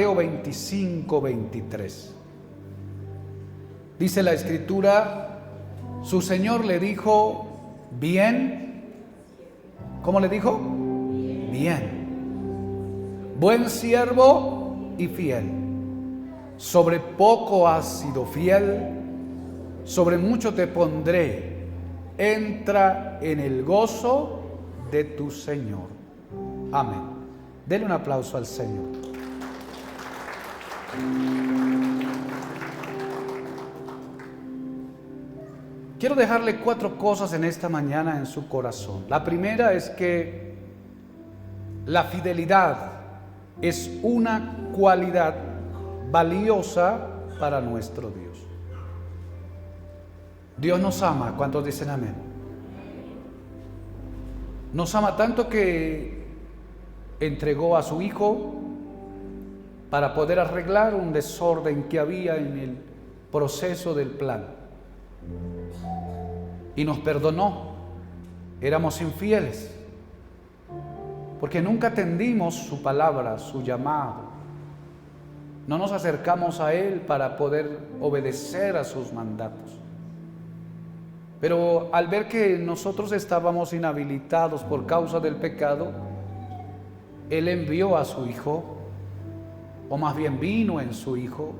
Mateo 25, 23. Dice la Escritura, su Señor le dijo, bien. ¿Cómo le dijo? Bien. Buen siervo y fiel. Sobre poco has sido fiel, sobre mucho te pondré. Entra en el gozo de tu Señor. Amén. Denle un aplauso al Señor. Quiero dejarle 4 cosas en esta mañana en su corazón. La primera es que la fidelidad es una cualidad valiosa para nuestro Dios. Dios nos ama. ¿Cuántos dicen amén? Nos ama tanto que entregó a su Hijo para poder arreglar un desorden que había en el proceso del plan. Y nos perdonó. Éramos infieles porque nunca atendimos su palabra, su llamado. No nos acercamos a Él para poder obedecer a sus mandatos. Pero al ver que nosotros estábamos inhabilitados por causa del pecado, Él envió a su Hijo, o más bien vino en su Hijo,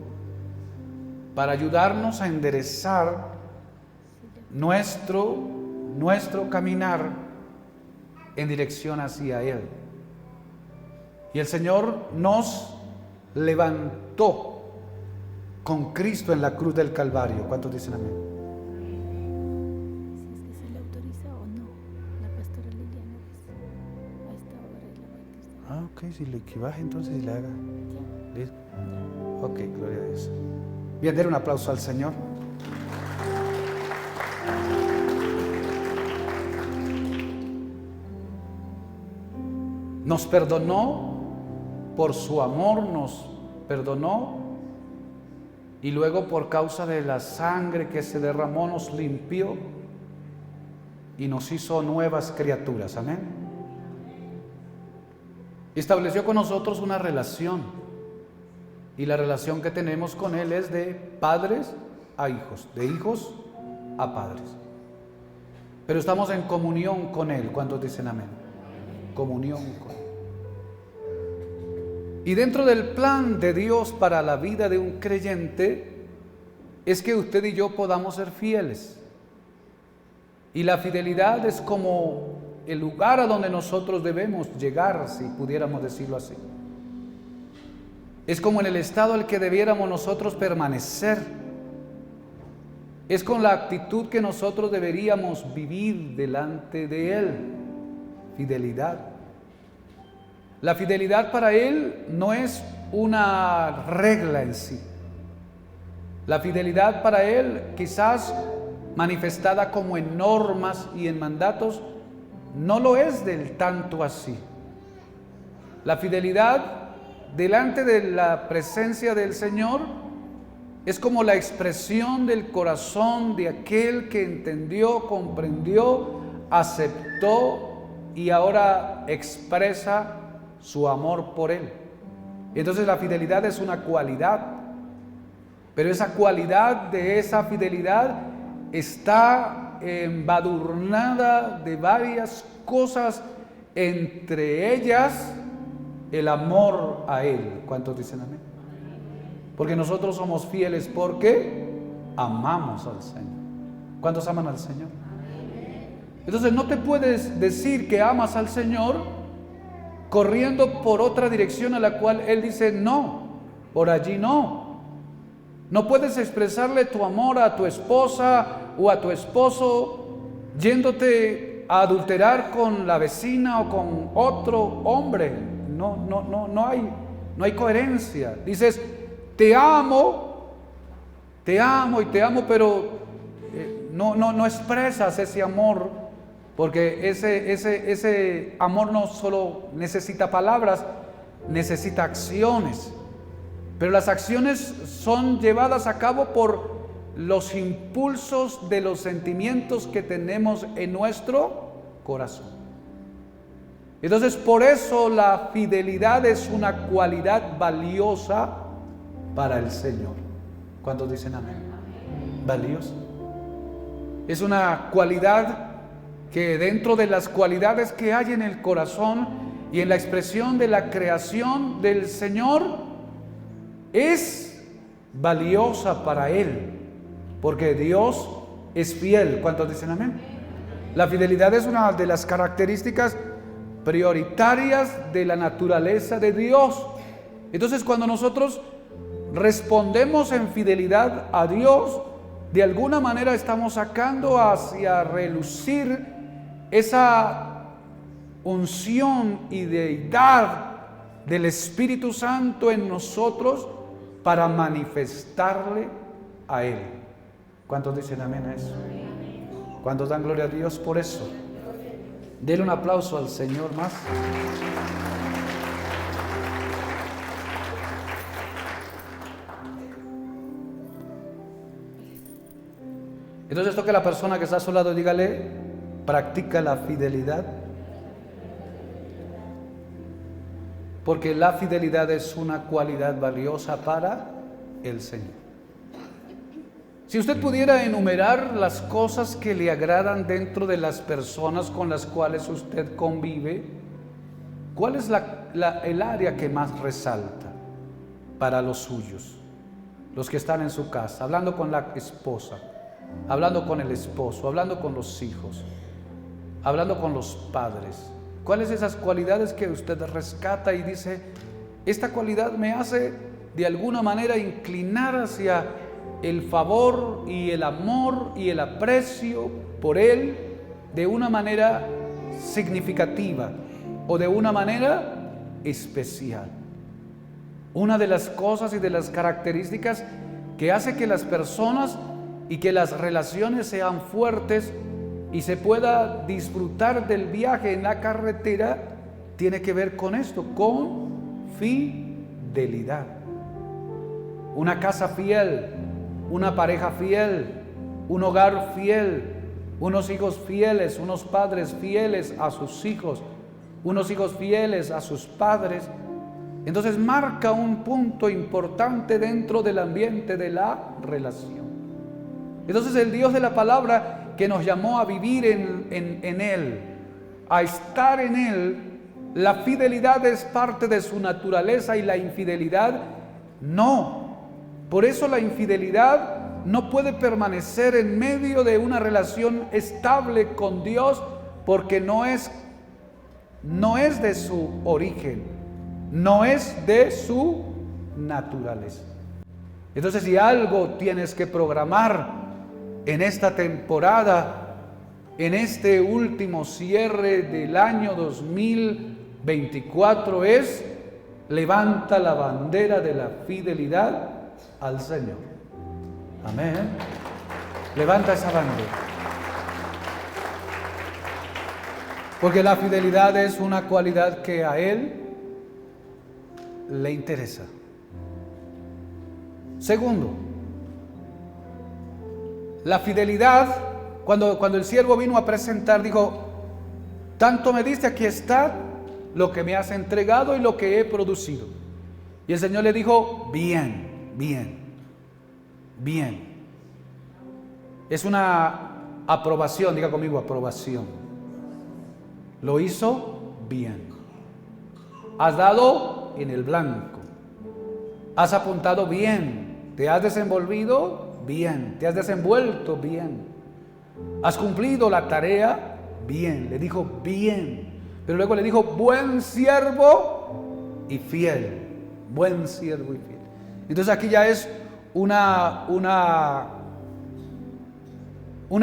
para ayudarnos a enderezar nuestro caminar en dirección hacia Él. Y el Señor nos levantó con Cristo en la cruz del Calvario. ¿Cuántos dicen amén? Si es que se le autoriza o no, la pastora Liliana dice, a esta hora es la bautista. Ok, si le equivaje entonces le haga. ¿Listo? Ok, gloria a Dios. Bien, denle un aplauso al Señor. Nos perdonó, por su amor nos perdonó, y luego por causa de la sangre que se derramó nos limpió y nos hizo nuevas criaturas. Amén. Estableció con nosotros una relación, y la relación que tenemos con Él es de padres a hijos, de hijos a padres. Pero estamos en comunión con Él. ¿Cuántos dicen amén? Comunión con Él. Y dentro del plan de Dios para la vida de un creyente es que usted y yo podamos ser fieles. Y la fidelidad es como el lugar a donde nosotros debemos llegar, si pudiéramos decirlo así. Es como en el estado al que debiéramos nosotros permanecer. Es con la actitud que nosotros deberíamos vivir delante de Él. Fidelidad. La fidelidad para Él no es una regla en sí. La fidelidad para Él, quizás manifestada como en normas y en mandatos, no lo es del tanto así. La fidelidad delante de la presencia del Señor es como la expresión del corazón de aquel que entendió, comprendió, aceptó y ahora expresa su amor por Él. Entonces la fidelidad es una cualidad, pero esa cualidad de esa fidelidad está embadurnada de varias cosas, entre ellas el amor a Él. ¿Cuántos dicen amén? Porque nosotros somos fieles porque amamos al Señor. ¿Cuántos aman al Señor? Entonces no te puedes decir que amas al Señor corriendo por otra dirección a la cual Él dice no, por allí no. No puedes expresarle tu amor a tu esposa o a tu esposo yéndote a adulterar con la vecina o con otro hombre. No hay coherencia. Dices, te amo, y te amo, pero no expresas ese amor. Porque ese amor no solo necesita palabras, necesita acciones. Pero las acciones son llevadas a cabo por los impulsos de los sentimientos que tenemos en nuestro corazón. Entonces, por eso la fidelidad es una cualidad valiosa para el Señor. ¿Cuántos dicen amén? Valiosa. Es una cualidad que dentro de las cualidades que hay en el corazón y en la expresión de la creación del Señor, es valiosa para Él, porque Dios es fiel. ¿Cuántos dicen amén? La fidelidad es una de las características prioritarias de la naturaleza de Dios. Entonces, cuando nosotros respondemos en fidelidad a Dios, de alguna manera estamos sacando hacia relucir esa unción y deidad del Espíritu Santo en nosotros para manifestarle a Él. ¿Cuántos dicen amén a eso? ¿Cuántos dan gloria a Dios por eso? Denle un aplauso al Señor más. Entonces toque a la persona que está a su lado y dígale: practica la fidelidad. Porque la fidelidad es una cualidad valiosa para el Señor. Si usted pudiera enumerar las cosas que le agradan dentro de las personas con las cuales usted convive, ¿cuál es el área que más resalta para los suyos? Los que están en su casa, hablando con la esposa, hablando con el esposo, hablando con los hijos, hablando con los padres. ¿Cuáles esas cualidades que usted rescata y dice: esta cualidad me hace de alguna manera inclinar hacia el favor y el amor y el aprecio por Él de una manera significativa o de una manera especial? Una de las cosas y de las características que hace que las personas y que las relaciones sean fuertes y se pueda disfrutar del viaje en la carretera tiene que ver con esto, con fidelidad. Una casa fiel, una pareja fiel, un hogar fiel, unos hijos fieles, unos padres fieles a sus hijos, unos hijos fieles a sus padres. Entonces marca un punto importante dentro del ambiente de la relación. Entonces el Dios de la palabra que nos llamó a vivir en Él, a estar en Él, la fidelidad es parte de su naturaleza y la infidelidad no. Por eso la infidelidad no puede permanecer en medio de una relación estable con Dios, porque no es de su origen, no es de su naturaleza. Entonces, si algo tienes que programar en esta temporada, en este último cierre del año 2024, es: levanta la bandera de la fidelidad al Señor. Amén. Levanta esa bandera. Porque la fidelidad es una cualidad que a Él le interesa. Segundo, la fidelidad, cuando el siervo vino a presentar, dijo: tanto me diste, aquí está lo que me has entregado y lo que he producido. Y el Señor le dijo: bien, bien, bien. Es una aprobación, diga conmigo: aprobación. Lo hizo bien. Has dado en el blanco. Has apuntado bien. Te has desenvolvido bien. Te has desenvuelto bien. Has cumplido la tarea bien. Le dijo bien. Pero luego le dijo: buen siervo y fiel. Buen siervo y fiel. Entonces aquí ya es una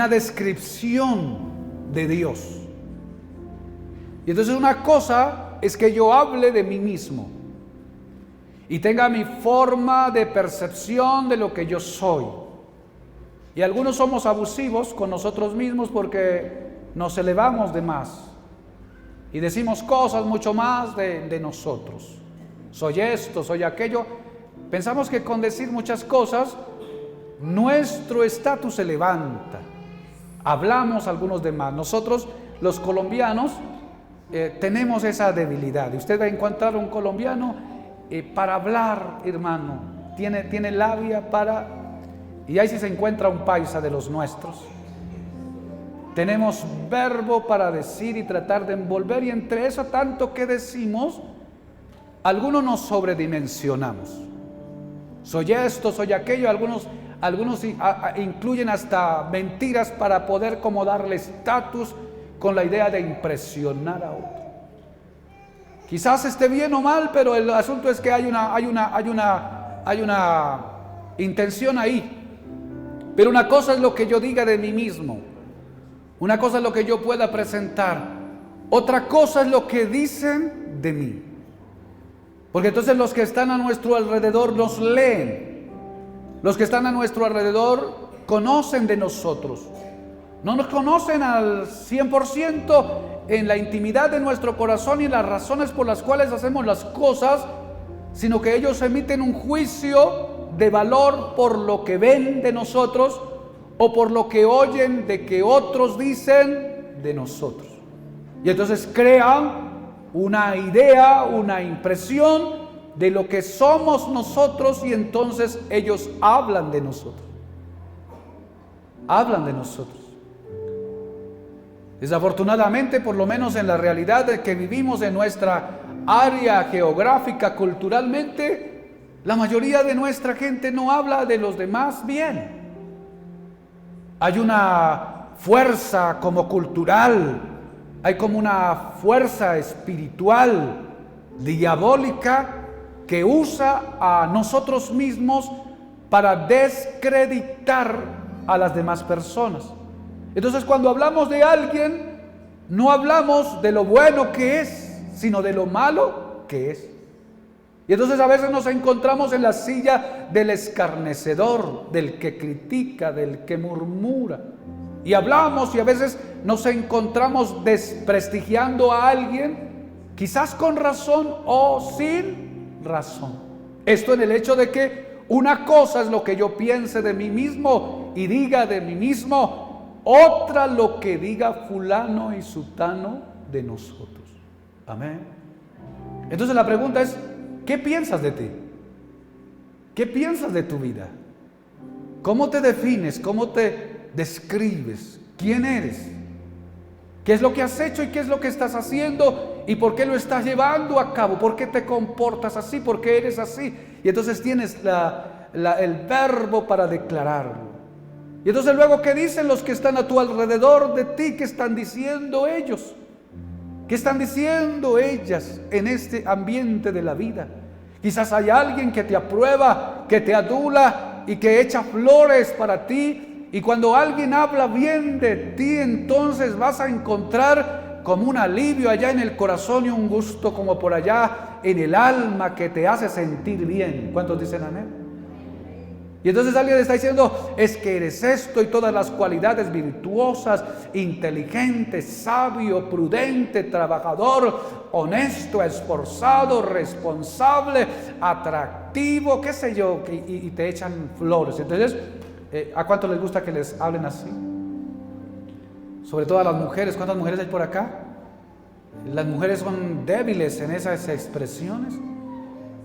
descripción de Dios. Y entonces una cosa es que yo hable de mí mismo y tenga mi forma de percepción de lo que yo soy. Y algunos somos abusivos con nosotros mismos porque nos elevamos de más y decimos cosas mucho más de nosotros. Soy esto, soy aquello. Pensamos que con decir muchas cosas nuestro estatus se levanta. Hablamos algunos de más. Nosotros, los colombianos, tenemos esa debilidad. Y usted va a encontrar un colombiano para hablar, hermano, tiene labia para... Y ahí sí se encuentra un paisa de los nuestros. Tenemos verbo para decir y tratar de envolver, y entre eso tanto que decimos, algunos nos sobredimensionamos. Soy esto, soy aquello, algunos incluyen hasta mentiras para poder como darle estatus con la idea de impresionar a otro. Quizás esté bien o mal, pero el asunto es que hay una intención ahí. Pero una cosa es lo que yo diga de mí mismo, una cosa es lo que yo pueda presentar, otra cosa es lo que dicen de mí. Porque entonces los que están a nuestro alrededor nos leen, los que están a nuestro alrededor conocen de nosotros. No nos conocen al 100% en la intimidad de nuestro corazón y en las razones por las cuales hacemos las cosas, sino que ellos emiten un juicio de valor por lo que ven de nosotros o por lo que oyen de que otros dicen de nosotros. Y entonces crean una idea, una impresión de lo que somos nosotros, y entonces ellos hablan de nosotros. Hablan de nosotros. Desafortunadamente, por lo menos en la realidad de que vivimos en nuestra área geográfica, culturalmente, la mayoría de nuestra gente no habla de los demás bien. Hay una fuerza como cultural, hay como una fuerza espiritual, diabólica, que usa a nosotros mismos para descreditar a las demás personas. Entonces, cuando hablamos de alguien, no hablamos de lo bueno que es, sino de lo malo que es. Y entonces a veces nos encontramos en la silla del escarnecedor, del que critica, del que murmura. Y hablamos y a veces nos encontramos desprestigiando a alguien, quizás con razón o sin razón. Esto en el hecho de que una cosa es lo que yo piense de mí mismo y diga de mí mismo, otra lo que diga fulano y sutano de nosotros. Amén. Entonces la pregunta es, ¿qué piensas de ti? ¿Qué piensas de tu vida? ¿Cómo te defines? ¿Cómo te describes? ¿Quién eres? ¿Qué es lo que has hecho y qué es lo que estás haciendo? ¿Y por qué lo estás llevando a cabo? ¿Por qué te comportas así? ¿Por qué eres así? Y entonces tienes el verbo para declararlo. Y entonces luego, ¿qué dicen los que están a tu alrededor de ti? ¿Qué están diciendo ellos? ¿Qué están diciendo ellas en este ambiente de la vida? Quizás hay alguien que te aprueba, que te adula y que echa flores para ti. Y cuando alguien habla bien de ti, entonces vas a encontrar como un alivio allá en el corazón y un gusto como por allá en el alma que te hace sentir bien. ¿Cuántos dicen amén? Y entonces alguien está diciendo, es que eres esto y todas las cualidades virtuosas, inteligente, sabio, prudente, trabajador, honesto, esforzado, responsable, atractivo, qué sé yo, y te echan flores. Entonces, ¿a cuánto les gusta que les hablen así? Sobre todo a las mujeres. ¿Cuántas mujeres hay por acá? Las mujeres son débiles en esas expresiones.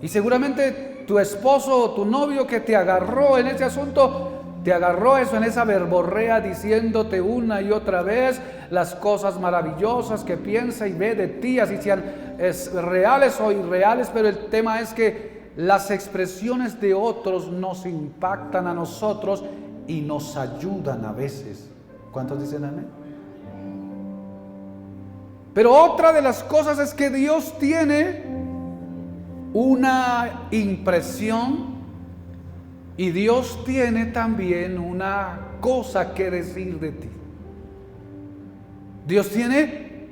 Y seguramente tu esposo o tu novio que te agarró en ese asunto, te agarró eso en esa verborrea diciéndote una y otra vez las cosas maravillosas que piensa y ve de ti, así sean reales o irreales, pero el tema es que las expresiones de otros nos impactan a nosotros y nos ayudan a veces. ¿Cuántos dicen amén? Pero otra de las cosas es que Dios tiene una impresión y Dios tiene también una cosa que decir de ti. Dios tiene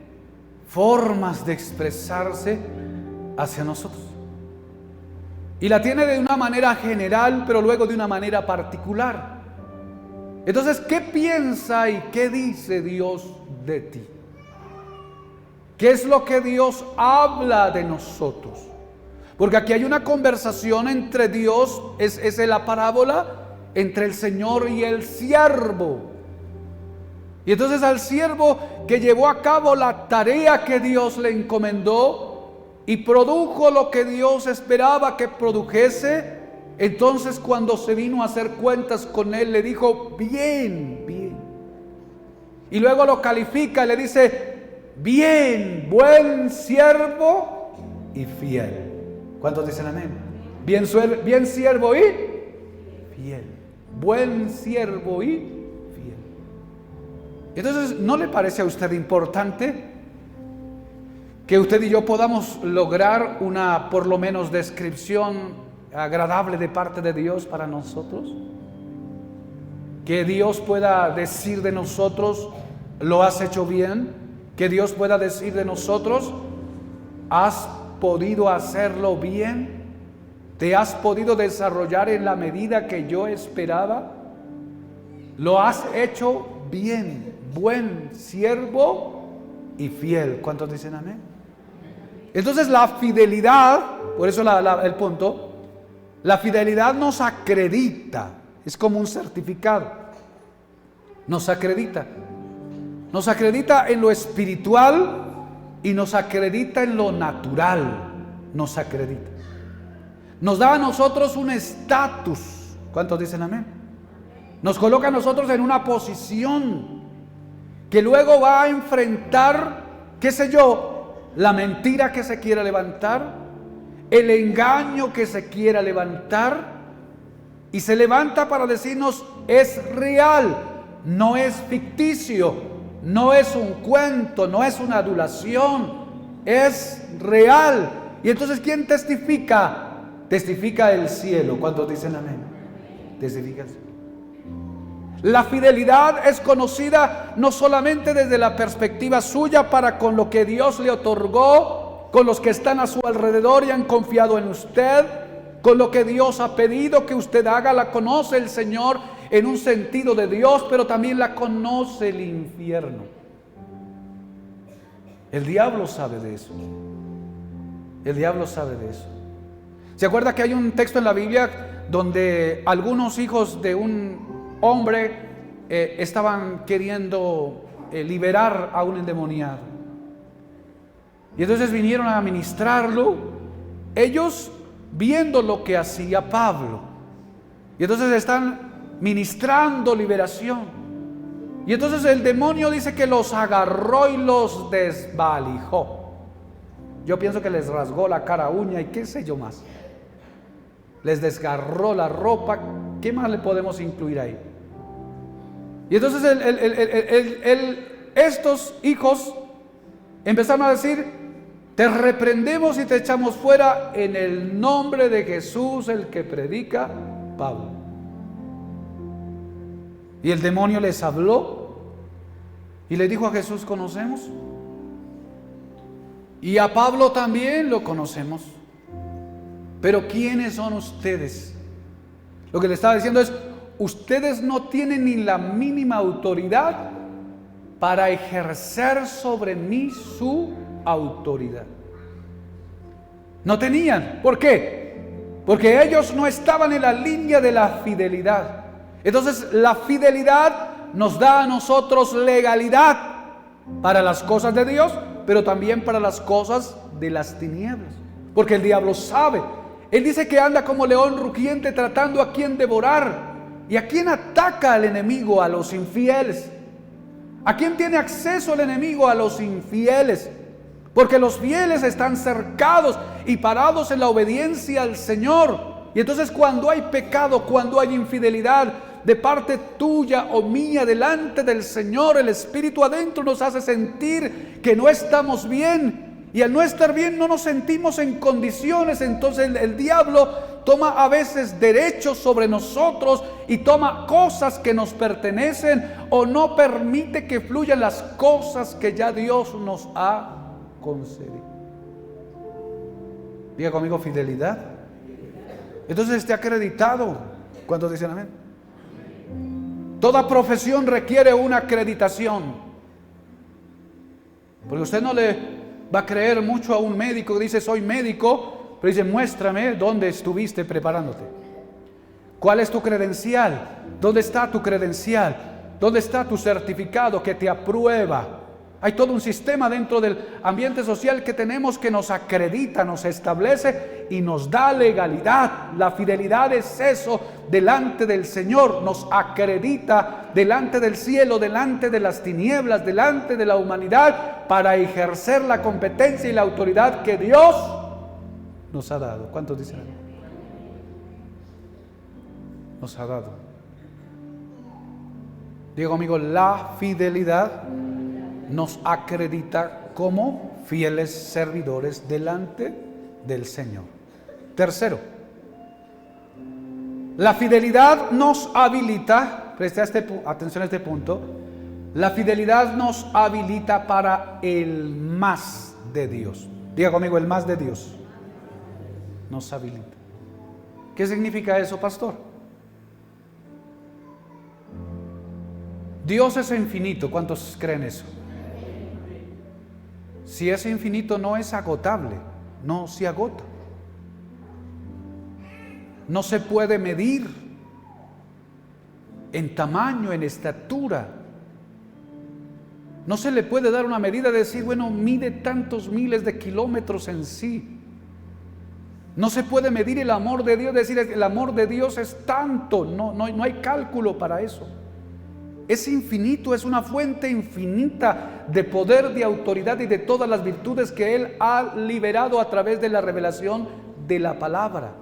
formas de expresarse hacia nosotros. Y la tiene de una manera general, pero luego de una manera particular. Entonces, ¿qué piensa y qué dice Dios de ti? ¿Qué es lo que Dios habla de nosotros? Porque aquí hay una conversación entre Dios, es la parábola entre el Señor y el siervo. Y entonces al siervo que llevó a cabo la tarea que Dios le encomendó y produjo lo que Dios esperaba que produjese, entonces cuando se vino a hacer cuentas con él, le dijo: bien, bien. Y luego lo califica y le dice: bien, buen siervo y fiel. ¿Cuántos dicen amén? Bien siervo y fiel. Buen siervo y fiel. Entonces, ¿no le parece a usted importante que usted y yo podamos lograr una, por lo menos, descripción agradable de parte de Dios para nosotros? Que Dios pueda decir de nosotros: lo has hecho bien. Que Dios pueda decir de nosotros: has podido hacerlo bien. Te has podido desarrollar en la medida que yo esperaba. Lo has hecho bien, buen siervo y fiel. ¿Cuántos dicen amén? Entonces la fidelidad, por eso el punto, la fidelidad nos acredita, es como un certificado, nos acredita en lo espiritual y nos acredita en lo natural, nos acredita, nos da a nosotros un estatus. ¿Cuántos dicen amén? Nos coloca a nosotros en una posición que luego va a enfrentar, qué sé yo, la mentira que se quiera levantar, el engaño que se quiera levantar, y se levanta para decirnos: es real, no es ficticio, no es un cuento, no es una adulación, es real. Y entonces, ¿quién testifica? Testifica el cielo. ¿Cuántos dicen amén? Testifica el cielo. La fidelidad es conocida no solamente desde la perspectiva suya para con lo que Dios le otorgó, con los que están a su alrededor y han confiado en usted, con lo que Dios ha pedido que usted haga. La conoce el Señor en un sentido de Dios, pero también la conoce el infierno. El diablo sabe de eso. El diablo sabe de eso. ¿Se acuerda que hay un texto en la Biblia donde algunos hijos de un hombre estaban queriendo liberar a un endemoniado? Y entonces vinieron a ministrarlo, ellos viendo lo que hacía Pablo. Y entonces están ministrando liberación. Y entonces el demonio dice que los agarró y los desvalijó. Yo pienso que les rasgó la cara, uña y qué sé yo más. Les desgarró la ropa. ¿Qué más le podemos incluir ahí? Y entonces estos hijos empezaron a decir: te reprendemos y te echamos fuera en el nombre de Jesús, el que predica Pablo. Y el demonio les habló y le dijo a Jesús: conocemos, y a Pablo también lo conocemos, pero ¿quiénes son ustedes? Lo que le estaba diciendo es: ustedes no tienen ni la mínima autoridad para ejercer sobre mí su autoridad. No tenían. ¿Por qué? Porque ellos no estaban en la línea de la fidelidad. Entonces la fidelidad nos da a nosotros legalidad para las cosas de Dios, pero también para las cosas de las tinieblas. Porque el diablo sabe. Él dice que anda como león rugiente tratando a quien devorar. ¿Y a quién ataca el enemigo? A los infieles. ¿A quién tiene acceso el enemigo? A los infieles. Porque los fieles están cercados y parados en la obediencia al Señor. Y entonces cuando hay pecado, cuando hay infidelidad de parte tuya o mía delante del Señor, el Espíritu adentro nos hace sentir que no estamos bien. Y al no estar bien no nos sentimos en condiciones. Entonces el diablo toma a veces derechos sobre nosotros y toma cosas que nos pertenecen, o no permite que fluyan las cosas que ya Dios nos ha concedido. Diga conmigo: fidelidad. Entonces esté acreditado. ¿Cuántos dicen amén? Toda profesión requiere una acreditación. Porque usted no le va a creer mucho a un médico que dice: soy médico, pero dice: muéstrame dónde estuviste preparándote. ¿Cuál es tu credencial? ¿Dónde está tu credencial? ¿Dónde está tu certificado que te aprueba? Hay todo un sistema dentro del ambiente social que tenemos que nos acredita, nos establece y nos da legalidad. La fidelidad es eso delante del Señor, nos acredita delante del cielo, delante de las tinieblas, delante de la humanidad, para ejercer la competencia y la autoridad que Dios nos ha dado. ¿Cuántos dicen? Nos ha dado. Digo, amigo, la fidelidad nos acredita como fieles servidores delante del Señor. Tercero, la fidelidad nos habilita, preste atención a este punto, la fidelidad nos habilita para el más de Dios. Diga conmigo, el más de Dios nos habilita. ¿Qué significa eso, pastor? Dios es infinito. ¿Cuántos creen eso? Si es infinito, no es agotable, no se agota. No se puede medir en tamaño, en estatura. No se le puede dar una medida de decir, bueno, mide tantos miles de kilómetros en sí. No se puede medir el amor de Dios, decir el amor de Dios es tanto, no hay cálculo para eso. Es infinito, es una fuente infinita de poder, de autoridad y de todas las virtudes que Él ha liberado a través de la revelación de la palabra.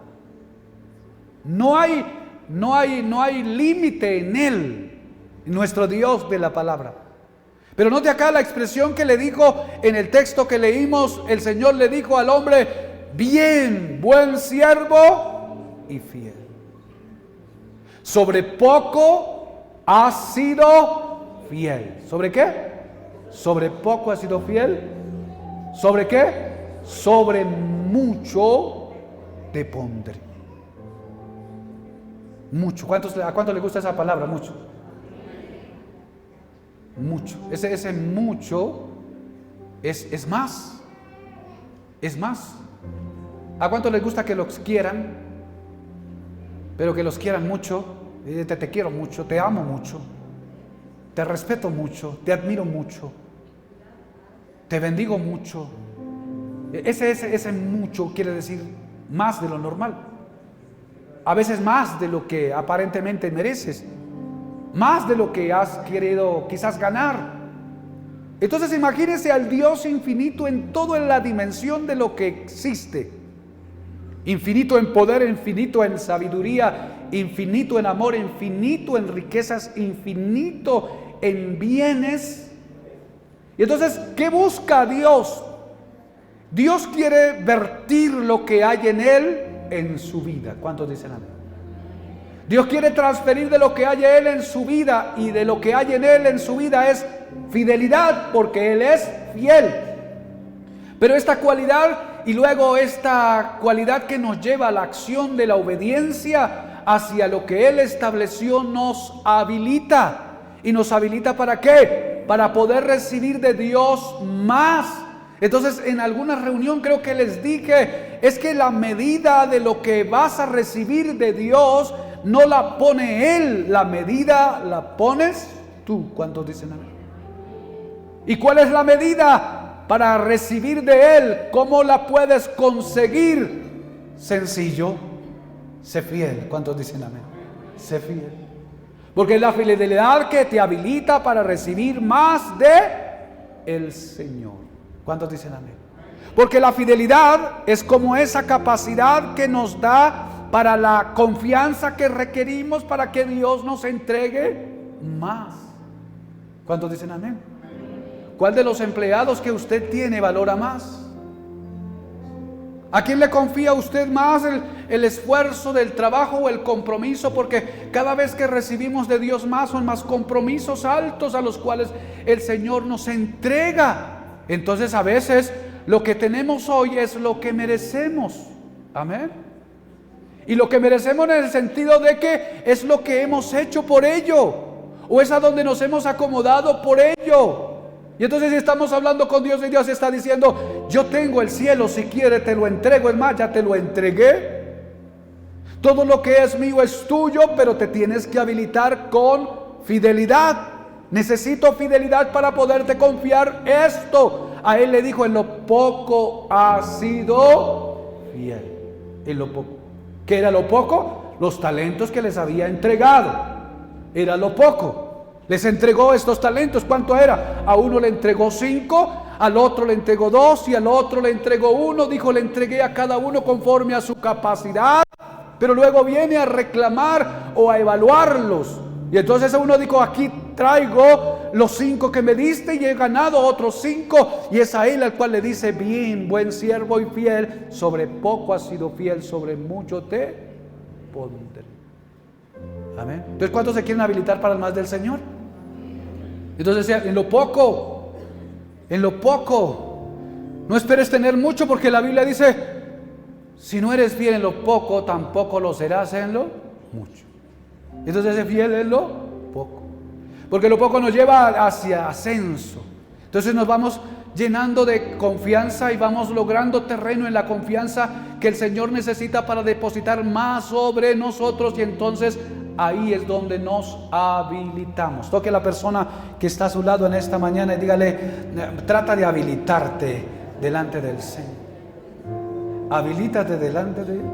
No hay límite en Él, nuestro Dios de la palabra. Pero note acá la expresión que le dijo en el texto que leímos. El Señor le dijo al hombre: bien, buen siervo y fiel. Sobre poco has sido fiel. ¿Sobre qué? Sobre poco has sido fiel. ¿Sobre qué? Sobre mucho te pondré. Mucho. ¿A cuánto le gusta esa palabra? Mucho. Mucho. Ese mucho es más. Es más. ¿A cuánto les gusta que los quieran? Pero que los quieran mucho. Te quiero mucho, te amo mucho, te respeto mucho, te admiro mucho, te bendigo mucho. Ese mucho quiere decir más de lo normal. A veces más de lo que aparentemente mereces, más de lo que has querido quizás ganar. Entonces imagínense al Dios infinito en toda la dimensión de lo que existe. Infinito en poder, infinito en sabiduría, infinito en amor, infinito en riquezas, infinito en bienes. Y entonces, ¿qué busca Dios? Dios quiere vertir lo que hay en Él en su vida. ¿Cuántos dicen amén? Dios quiere transferir de lo que hay en Él en su vida, y de lo que hay en Él en su vida es fidelidad, porque Él es fiel. Pero esta cualidad, y luego esta cualidad que nos lleva a la acción de la obediencia hacia lo que Él estableció, nos habilita. ¿Y nos habilita para qué? Para poder recibir de Dios más. Entonces, en alguna reunión creo que les dije, es que la medida de lo que vas a recibir de Dios no la pone Él, la medida la pones tú. ¿Cuántos dicen amén? ¿Y cuál es la medida para recibir de Él? ¿Cómo la puedes conseguir? Sencillo, sé fiel. ¿Cuántos dicen amén? Sé fiel. Porque es la fidelidad que te habilita para recibir más de el Señor. ¿Cuántos dicen amén? Porque la fidelidad es como esa capacidad que nos da para la confianza que requerimos para que Dios nos entregue más. ¿Cuántos dicen amén? ¿Cuál de los empleados que usted tiene valora más? ¿A quién le confía usted más el esfuerzo del trabajo o el compromiso? Porque cada vez que recibimos de Dios más, son más compromisos altos a los cuales el Señor nos entrega. Entonces a veces lo que tenemos hoy es lo que merecemos. Amén. Y lo que merecemos en el sentido de que es lo que hemos hecho por ello, o es a donde nos hemos acomodado por ello. Y entonces si estamos hablando con Dios y Dios está diciendo: yo tengo el cielo, si quiere te lo entrego, es más, ya te lo entregué. Todo lo que es mío es tuyo, pero te tienes que habilitar con fidelidad. Necesito fidelidad para poderte confiar esto. A él le dijo: en lo poco has sido fiel. En lo poco. ¿Qué era lo poco? Los talentos que les había entregado. Era lo poco. Les entregó estos talentos. ¿Cuánto era? A uno le entregó 5, al otro le entregó 2 y al otro le entregó 1. Dijo: le entregué a cada uno conforme a su capacidad. Pero luego viene a reclamar o a evaluarlos. Y entonces uno dijo: aquí traigo los 5 que me diste y he ganado otros 5. Y es a él al cual le dice: bien, buen siervo y fiel, sobre poco has sido fiel, sobre mucho te pondré. Amén. Entonces, ¿cuántos se quieren habilitar para el más del Señor? Entonces decía: en lo poco, no esperes tener mucho, porque la Biblia dice: si no eres fiel en lo poco, tampoco lo serás en lo mucho. Entonces, sé fiel en lo poco, porque lo poco nos lleva hacia ascenso. Entonces nos vamos llenando de confianza y vamos logrando terreno en la confianza que el Señor necesita para depositar más sobre nosotros, y entonces ahí es donde nos habilitamos. Toque a la persona que está a su lado en esta mañana y dígale: trata de habilitarte delante del Señor. Habilítate delante de Él.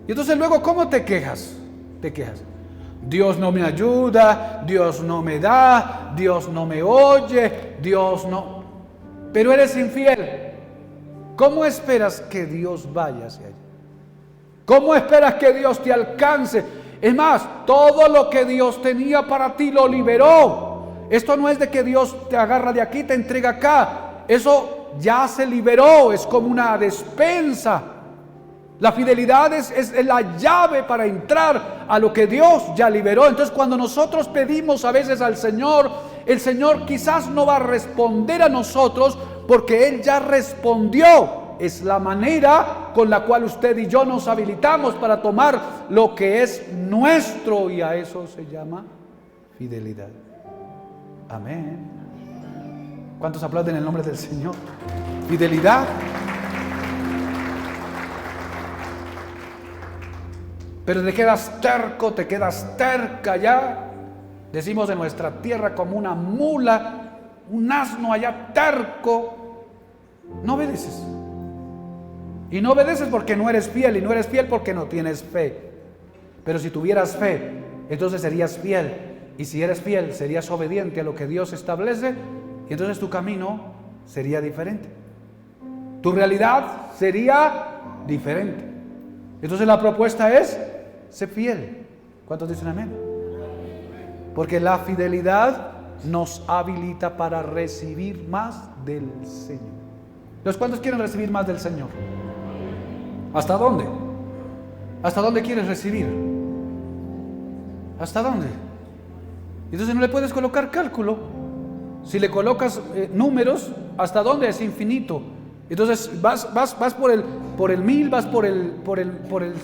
Y entonces luego, ¿cómo te quejas? Te quejas: Dios no me ayuda, Dios no me da, Dios no me oye, Dios no. Pero eres infiel. ¿Cómo esperas que Dios vaya hacia allá? ¿Cómo esperas que Dios te alcance? Es más, todo lo que Dios tenía para ti lo liberó. Esto no es de que Dios te agarra de aquí y te entrega acá. Eso ya se liberó, es como una despensa. La fidelidad es la llave para entrar a lo que Dios ya liberó. Entonces, cuando nosotros pedimos a veces al Señor, el Señor quizás no va a responder a nosotros porque Él ya respondió. Es la manera con la cual usted y yo nos habilitamos para tomar lo que es nuestro, y a eso se llama fidelidad. Amén. ¿Cuántos aplauden el nombre del Señor? Fidelidad. Pero te quedas terco, te quedas terca ya. Decimos en nuestra tierra, como una mula, un asno allá terco. No obedeces. Y no obedeces porque no eres fiel, y no eres fiel porque no tienes fe. Pero si tuvieras fe, entonces serías fiel. Y si eres fiel, serías obediente a lo que Dios establece, y entonces tu camino sería diferente. Tu realidad sería diferente. Entonces la propuesta es: sé fiel. ¿Cuántos dicen amén? Porque la fidelidad nos habilita para recibir más del Señor. ¿Los cuántos quieren recibir más del Señor? ¿Hasta dónde? ¿Hasta dónde quieres recibir? ¿Hasta dónde? Entonces no le puedes colocar cálculo. Si le colocas números, ¿hasta dónde? Es infinito. Entonces vas por el 1000, vas por el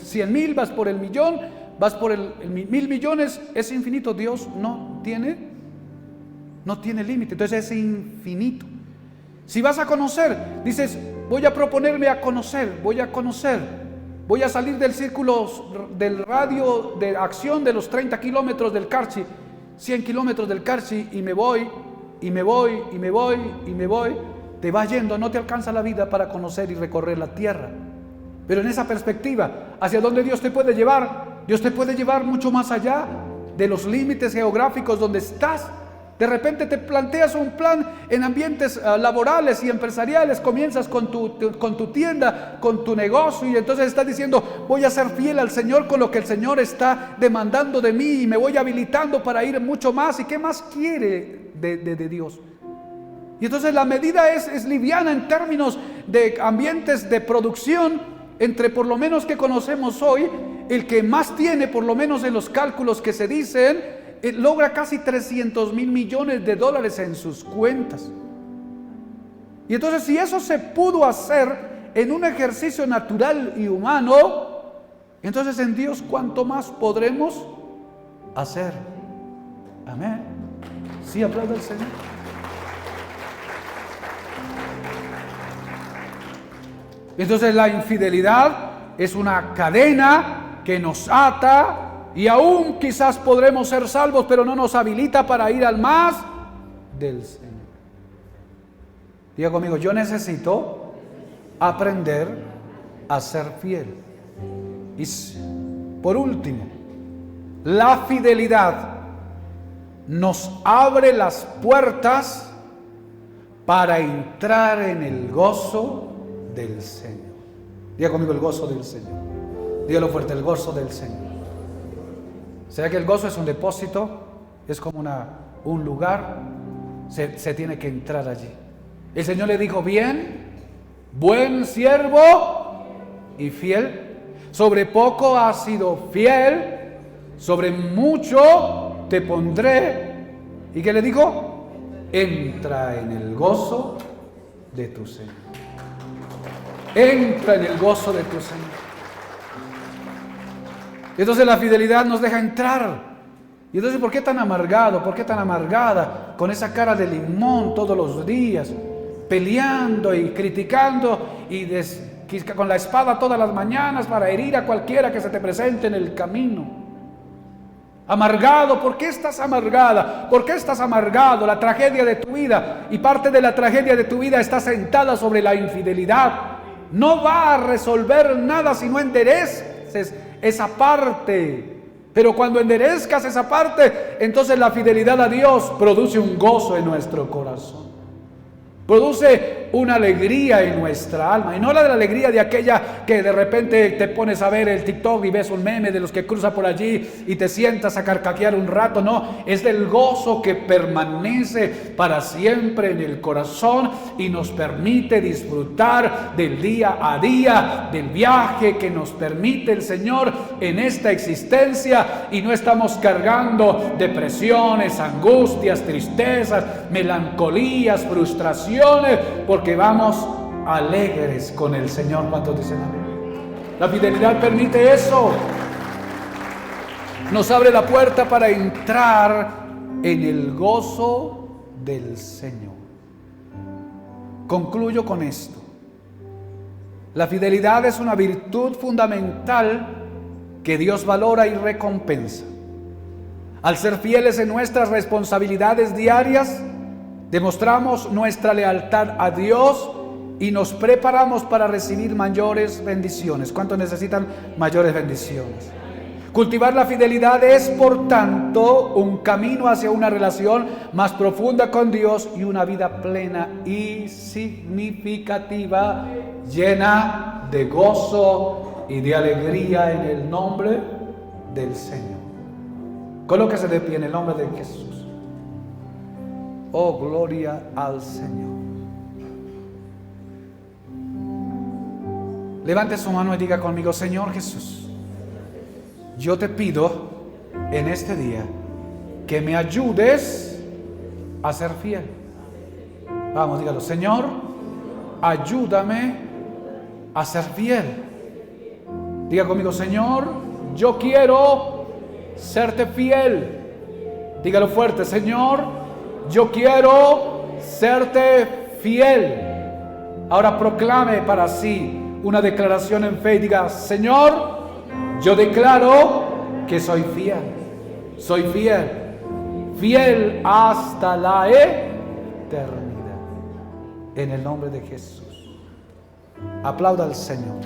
100,000, vas por el millón, vas por el 1000 millones. Es infinito. Dios no tiene límite. Entonces es infinito. Si vas a conocer, dices: voy a proponerme a conocer, voy a salir del círculo del radio de acción de los 30 kilómetros del Carchi, 100 kilómetros del Carchi, y me voy. Te vas yendo, no te alcanza la vida para conocer y recorrer la tierra. Pero en esa perspectiva, ¿hacia dónde Dios te puede llevar? Dios te puede llevar mucho más allá de los límites geográficos donde estás. De repente te planteas un plan en ambientes laborales y empresariales. Comienzas con tu tienda, con tu negocio, y entonces estás diciendo: voy a ser fiel al Señor con lo que el Señor está demandando de mí, y me voy habilitando para ir mucho más. ¿Y qué más quiere de Dios? Y entonces la medida es liviana en términos de ambientes de producción. Entre por lo menos que conocemos hoy, el que más tiene, por lo menos en los cálculos que se dicen, logra casi 300,000 millones de dólares en sus cuentas. Y entonces, si eso se pudo hacer en un ejercicio natural y humano, entonces en Dios ¿cuánto más podremos hacer? Amén. Sí, aplauda al Señor. Entonces la infidelidad es una cadena que nos ata y aún quizás podremos ser salvos, pero no nos habilita para ir al más del Señor. Diga conmigo, yo necesito aprender a ser fiel. Y por último, la fidelidad nos abre las puertas para entrar en el gozo del Señor. Diga conmigo, el gozo del Señor. Dígalo fuerte, el gozo del Señor. ¿Será que el gozo es un depósito? Es como un lugar. Se tiene que entrar allí. El Señor le dijo, bien, buen siervo y fiel. Sobre poco has sido fiel, sobre mucho te pondré. ¿Y qué le dijo? Entra en el gozo de tu Señor. Entra en el gozo de tu Señor. Entonces la fidelidad nos deja entrar. Y entonces, ¿por qué tan amargado? ¿Por qué tan amargada? Con esa cara de limón todos los días, peleando y criticando y con la espada todas las mañanas para herir a cualquiera que se te presente en el camino. Amargado, ¿por qué estás amargada? ¿Por qué estás amargado? La tragedia de tu vida, y parte de la tragedia de tu vida está sentada sobre la infidelidad. No va a resolver nada si no endereces esa parte. Pero cuando enderezcas esa parte, entonces la fidelidad a Dios produce un gozo en nuestro corazón. Produce una alegría en nuestra alma. Y no la alegría de aquella que de repente te pones a ver el TikTok y ves un meme de los que cruza por allí y te sientas a carcajear un rato. No, es del gozo que permanece para siempre en el corazón y nos permite disfrutar del día a día, del viaje que nos permite el Señor en esta existencia, y no estamos cargando depresiones, angustias, tristezas, melancolías, frustraciones, porque vamos alegres con el Señor. ¿Cuántos dicen amén? La fidelidad permite eso. Nos abre la puerta para entrar en el gozo del Señor. Concluyo con esto. La fidelidad es una virtud fundamental que Dios valora y recompensa. Al ser fieles en nuestras responsabilidades diarias, demostramos nuestra lealtad a Dios y nos preparamos para recibir mayores bendiciones. ¿Cuántos necesitan mayores bendiciones? Cultivar la fidelidad es, por tanto, un camino hacia una relación más profunda con Dios y una vida plena y significativa, llena de gozo y de alegría en el nombre del Señor. Colóquese de pie en el nombre de Jesús. Oh, gloria al Señor. Levante su mano y diga conmigo: Señor Jesús, yo te pido en este día que me ayudes a ser fiel. Vamos, dígalo: Señor, ayúdame a ser fiel. Diga conmigo: Señor, yo quiero serte fiel. Dígalo fuerte: Señor, yo quiero serte fiel. Ahora proclame para sí una declaración en fe y diga: Señor, yo declaro que soy fiel. Soy fiel. Fiel hasta la eternidad. En el nombre de Jesús. Aplauda al Señor.